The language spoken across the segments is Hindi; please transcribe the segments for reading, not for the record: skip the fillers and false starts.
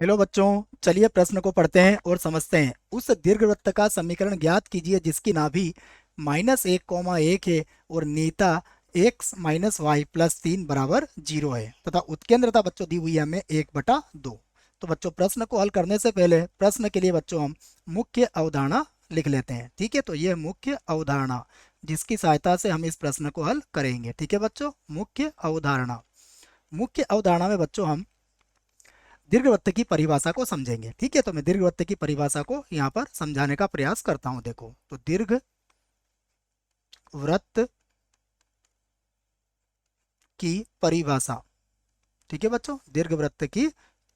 हेलो बच्चों, चलिए प्रश्न को पढ़ते हैं और समझते हैं। उस दीर्घवृत्त का समीकरण ज्ञात कीजिए जिसकी नाभि -1, 1 है और नीता x-y + 3 बराबर 0 है तथा उत्केंद्रता बच्चों दी हुई है हमें 1/2। तो बच्चों प्रश्न को हल करने से पहले प्रश्न के लिए बच्चों हम मुख्य अवधारणा लिख लेते हैं। ठीक है, तो ये मुख्य अवधारणा जिसकी सहायता से हम इस प्रश्न को हल करेंगे। ठीक है बच्चों, मुख्य अवधारणा में बच्चों हम दीर्घवृत्त की परिभाषा को समझेंगे। ठीक है, तो मैं दीर्घवृत्त की परिभाषा को यहाँ पर समझाने का प्रयास करता हूँ। देखो, तो दीर्घ वृत्त की परिभाषा। ठीक है बच्चों, दीर्घवृत्त की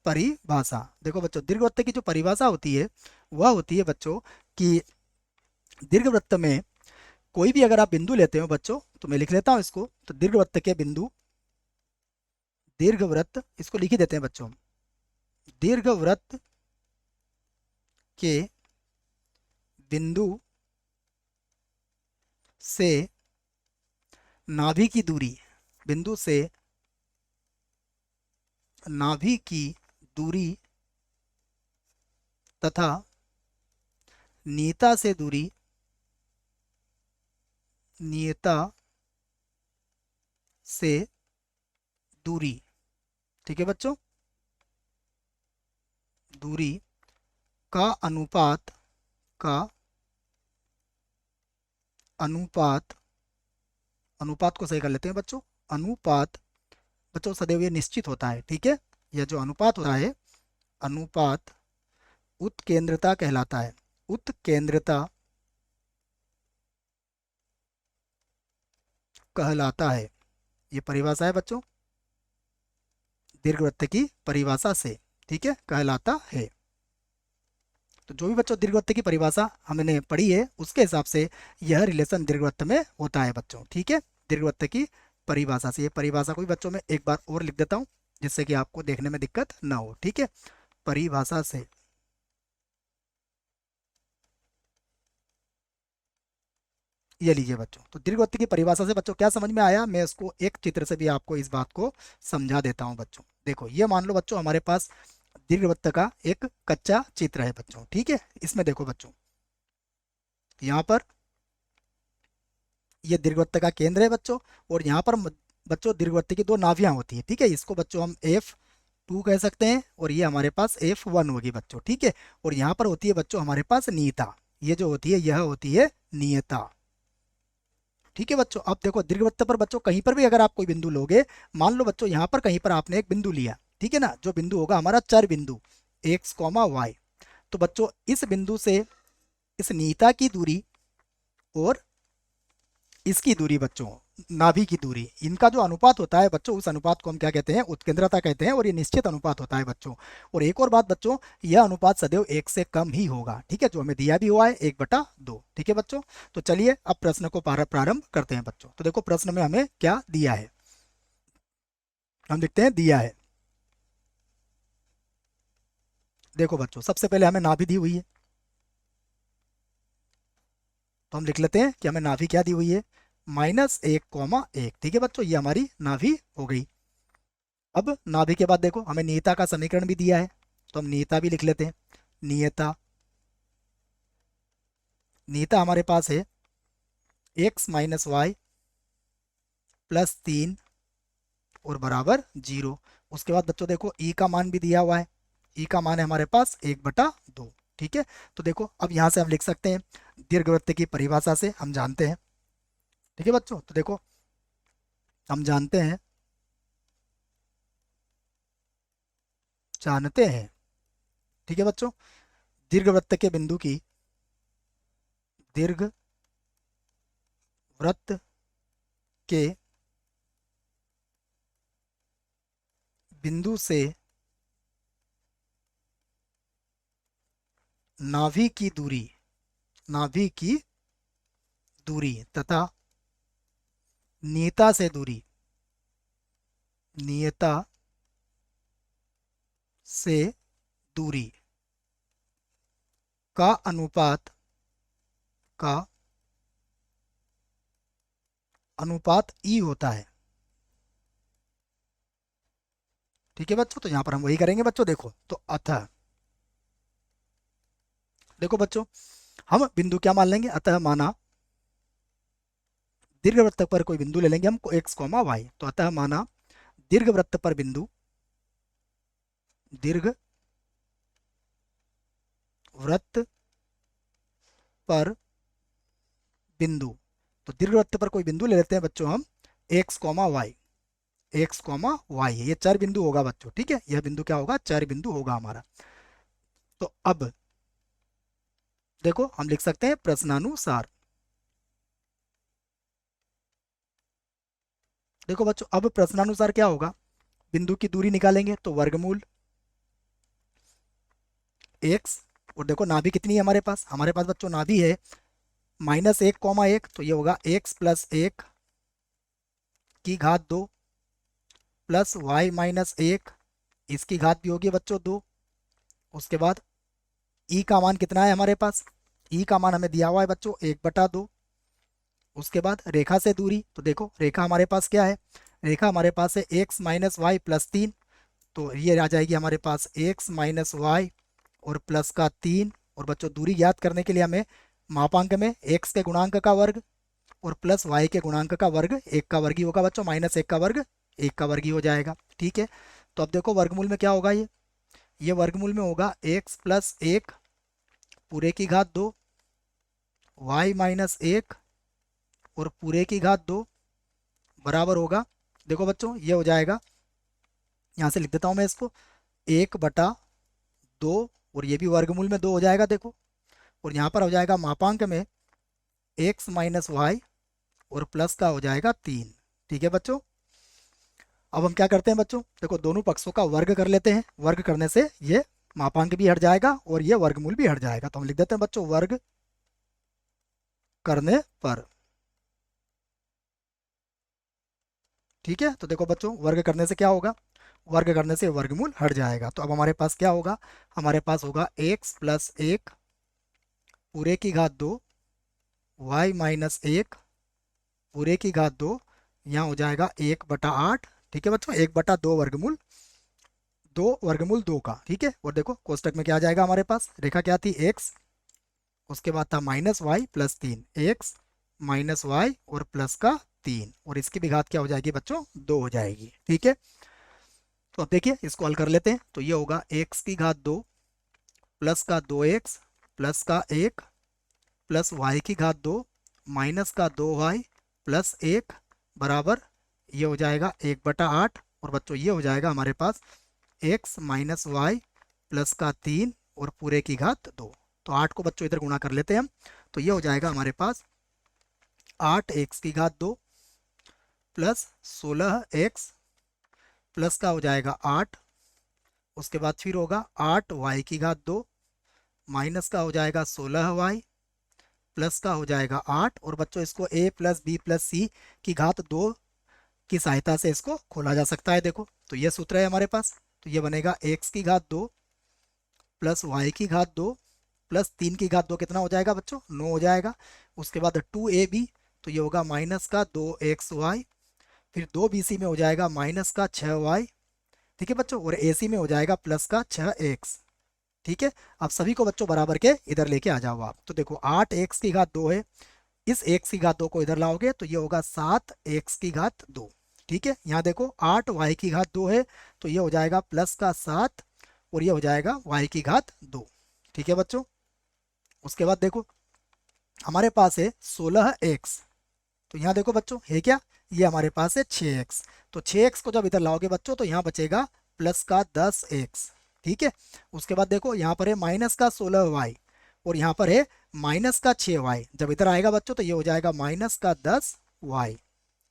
परिभाषा। देखो बच्चों, दीर्घवृत्त की जो परिभाषा होती है वह होती है बच्चों कि दीर्घवृत्त में कोई भी अगर आप बिंदु लेते हो बच्चों, तो मैं लिख लेता हूँ इसको। तो दीर्घवृत्त के बिंदु, दीर्घवृत्त इसको लिख ही देते हैं बच्चों। दीर्घवृत्त के बिंदु से नाभि की दूरी, बिंदु से नाभि की दूरी तथा नियता से दूरी, नियता से दूरी। ठीक है बच्चों, दूरी का अनुपात, का अनुपात, अनुपात को सही कर लेते हैं बच्चों। अनुपात बच्चों सदैव ये निश्चित होता है। ठीक है, यह जो अनुपात होता है, अनुपात उत्केंद्रता कहलाता है। उत्केंद्रता कहलाता है। ये परिभाषा है बच्चों दीर्घवृत्त की परिभाषा से। ठीक है, कहलाता है। तो जो भी बच्चों दीर्घवृत्त की परिभाषा हमने पढ़ी है उसके हिसाब से यह रिलेशन दीर्घवृत्त में होता है बच्चों। ठीक है, दीर्घवृत्त की परिभाषा से। ये परिभाषा को भी बच्चों में एक बार और लिख देता हूँ जिससे कि आपको देखने में दिक्कत ना हो। ठीक है, परिभाषा से। ये लीजिए बच्चों, तो दीर्घवृत्त की परिभाषा से बच्चों क्या समझ में आया, मैं इसको एक चित्र से भी आपको इस बात को समझा देता हूँ बच्चों। देखो, ये मान लो बच्चों हमारे पास दीर्घवृत्त का एक कच्चा चित्र है बच्चों। ठीक है, इसमें देखो बच्चों, यहाँ पर ये दीर्घवृत्त का केंद्र है बच्चों। और यहाँ पर बच्चों दीर्घवृत्त की दो नाभियां होती है। ठीक है, इसको बच्चों हम F2 कह सकते हैं और ये हमारे पास F1 होगी बच्चों। ठीक है, और यहाँ पर होती है बच्चों हमारे पास नियता। ये जो होती है यह होती है नियता। ठीक है बच्चों, अब देखो दीर्घवृत्त पर बच्चों कहीं पर भी अगर आप कोई बिंदु लोगे, मान लो बच्चों यहाँ पर कहीं पर आपने एक बिंदु लिया। ठीक है ना, जो बिंदु होगा हमारा चर बिंदु x, y। तो बच्चों इस बिंदु से इस नियता की दूरी और इसकी दूरी बच्चों, नाभि की दूरी, इनका जो अनुपात होता है बच्चों, उस अनुपात को हम क्या कहते हैं, उत्केंद्रता कहते हैं। और ये निश्चित अनुपात होता है बच्चों। और एक और बात बच्चों, यह अनुपात सदैव 1 से कम ही होगा। ठीक है, जो हमें दिया भी हुआ है 1/2। ठीक है बच्चों, तो चलिए अब प्रश्न को प्रारंभ करते हैं बच्चों। तो देखो प्रश्न में हमें क्या दिया है, हम लिखते हैं दिया है। देखो बच्चों, सबसे पहले हमें नाभि दी हुई है, तो हम लिख लेते हैं कि हमें नाभि क्या दी हुई है, -1, 1। ठीक है बच्चों, ये हमारी नाभि हो गई। अब नाभि के बाद देखो हमें नियता का समीकरण भी दिया है, तो हम नियता भी लिख लेते हैं। नियता, नियता हमारे पास है x-y + 3 और बराबर 0। उसके बाद बच्चों देखो ई का मान भी दिया हुआ है। ई का मान है हमारे पास 1/2। ठीक है, तो देखो अब यहाँ से हम लिख सकते हैं दीर्घवृत्त की परिभाषा से हम जानते हैं। ठीक है बच्चों, तो देखो हम जानते हैं। ठीक है बच्चों, दीर्घवृत्त के बिंदु की, दीर्घ वृत्त के बिंदु से नाभि की दूरी, नाभि की दूरी तथा नियता से दूरी, नियता से दूरी का अनुपात, का अनुपात ई होता है। ठीक है बच्चों, तो यहाँ पर हम वही करेंगे बच्चों। देखो तो अतः, देखो बच्चों हम बिंदु क्या मान लेंगे, अतः माना दीर्घवृत्त पर कोई बिंदु ले लेंगे हम एक्स कॉमा वाई। तो अतः माना दीर्घवृत्त पर बिंदु, दीर्घ वृत्त पर बिंदु, तो दीर्घवृत्त पर कोई बिंदु ले लेते हैं बच्चों हम x comma y, x comma y, ये चर बिंदु होगा बच्चों। ठीक है, यह बिंदु क्या होगा, चर बिंदु होगा हमारा। तो अब देखो हम लिख सकते हैं प्रश्नानुसार। देखो बच्चों अब प्रश्नानुसार क्या होगा, बिंदु की दूरी निकालेंगे तो वर्गमूल एक्स, और देखो नाभि कितनी है हमारे पास बच्चों नाभि है -1, तो ये होगा एक्स प्लस 1 की घात 2 प्लस वाई -1, इसकी घात भी होगी बच्चों 2। उसके बाद ई का मान कितना है हमारे पास, ई का मान हमें दिया हुआ है बच्चों 1/2। उसके बाद रेखा से दूरी, तो देखो रेखा हमारे पास क्या है, रेखा हमारे पास है एक्स माइनस वाई प्लस 3, तो ये आ जाएगी हमारे पास एक्स माइनस वाई और प्लस का 3। और बच्चों दूरी ज्ञात करने के लिए हमें मापांक में एक्स के गुणांक का वर्ग और प्लस वाई के गुणांक का वर्ग, एक का वर्ग ही होगा बच्चों, -1 का वर्ग एक का वर्ग ही हो जाएगा। ठीक है, तो अब देखो वर्गमूल में क्या होगा, ये वर्गमूल में होगा एक्स प्लस 1 पूरे की घात 2, वाई -1 और पूरे की घात 2 बराबर होगा, देखो बच्चों ये हो जाएगा, यहाँ से लिख देता हूँ मैं इसको 1/2, और ये भी वर्गमूल में 2 हो जाएगा देखो। और यहाँ पर हो जाएगा मापांक में एक्स माइनस वाई और प्लस का हो जाएगा 3। ठीक है बच्चों, अब हम क्या करते हैं बच्चों, देखो दोनों पक्षों का वर्ग कर लेते हैं, वर्ग करने से ये मापांक भी हट जाएगा और ये वर्गमूल भी हट जाएगा। तो हम लिख देते हैं बच्चों वर्ग करने पर। ठीक है, तो देखो बच्चों वर्ग करने से क्या होगा, वर्ग करने से वर्गमूल हट जाएगा। तो अब हमारे पास क्या होगा, हमारे पास होगा एक्स प्लस 1 पूरे की घात 2, वाई -1 पूरे की घात 2, यहाँ हो जाएगा 1/8। ठीक है बच्चों, 1/2 वर्गमूल 2 का। ठीक है, और देखो कोष्टक में क्या आ जाएगा हमारे पास, रेखा क्या थी एक्स, उसके बाद था -y plus 3, x minus y और प्लस का 3, और इसकी भी घात क्या हो जाएगी बच्चों, 2 हो जाएगी। ठीक है, तो अब देखिए इसको हल कर लेते हैं, तो ये होगा एक्स की घात 2 प्लस का 2x प्लस का 1 प्लस वाई की घात 2 माइनस का 2y प्लस 1 बराबर, ये हो जाएगा 1/8। और बच्चों ये हो जाएगा हमारे पास x माइनस वाई प्लस का 3 और पूरे की घात 2। तो 8 को बच्चों इधर गुणा कर लेते हैं हम, तो ये हो जाएगा हमारे पास 8x की घात 2 प्लस 16x प्लस का हो जाएगा 8, उसके बाद फिर होगा 8y की घात 2 माइनस का हो जाएगा 16y प्लस का हो जाएगा 8। और बच्चों इसको a प्लस बी प्लस सी की घात 2 की सहायता से इसको खोला जा सकता है। देखो तो ये सूत्र है हमारे पास, तो ये बनेगा x की घात 2 प्लस वाई की घात 2 प्लस 3 की घात 2 कितना हो जाएगा बच्चों, 9 हो जाएगा। उसके बाद 2ab, तो ये होगा माइनस का 2xy, फिर 2bc में हो जाएगा माइनस का 6y। ठीक है बच्चों, और ac में हो जाएगा प्लस का 6x। ठीक है, अब सभी को बच्चों बराबर के इधर लेके आ जाओ आप। तो देखो 8x की घात 2 है, इस x की घात 2 को इधर लाओगे तो ये होगा 7x की घात 2। ठीक है, यहाँ देखो 8y की घात 2 है, तो ये हो जाएगा प्लस का 7 और ये हो जाएगा y की घात 2। ठीक है बच्चों, उसके बाद देखो हमारे पास है 16x, तो यहाँ देखो बच्चों है क्या, ये हमारे पास है 6x। तो 6x को जब इधर लाओगे बच्चों तो यहाँ बचेगा प्लस का 10x। ठीक है, उसके बाद देखो यहाँ पर है माइनस का 16y और यहाँ पर है माइनस का 6y, जब इधर आएगा बच्चों तो ये हो जाएगा माइनस का 10y।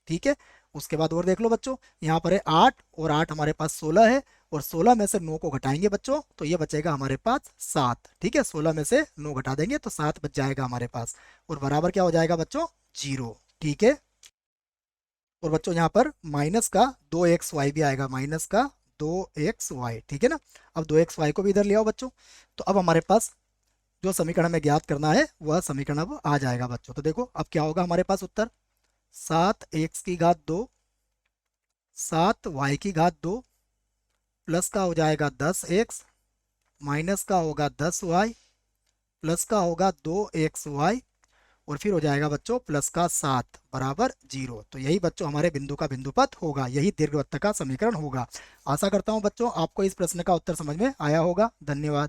ठीक है, उसके बाद और देख लो बच्चों, यहाँ पर है 8 और 8 हमारे पास 16 है, और 16 में से 9 को घटाएंगे बच्चों तो ये बचेगा हमारे पास 7। ठीक है, 16 में से 9 घटा देंगे तो 7 बच जाएगा हमारे पास, और बराबर क्या हो जाएगा बच्चों, 0। ठीक है, और बच्चों यहाँ पर माइनस का 2xy भी आएगा, माइनस का 2xy। ठीक है ना, अब 2xy को भी इधर ले आओ बच्चों, तो अब हमारे पास जो समीकरण हमें ज्ञात करना है वह समीकरण अब आ जाएगा बच्चों। तो देखो अब क्या होगा हमारे पास उत्तर, 7x की घात 2 7y की घात 2 प्लस का हो जाएगा 10x, माइनस का होगा 10y, प्लस का होगा 2xy, और फिर हो जाएगा बच्चों प्लस का 7 बराबर 0। तो यही बच्चों हमारे बिंदु का बिंदुपथ होगा, यही दीर्घवृत्त का समीकरण होगा। आशा करता हूं बच्चों आपको इस प्रश्न का उत्तर समझ में आया होगा। धन्यवाद।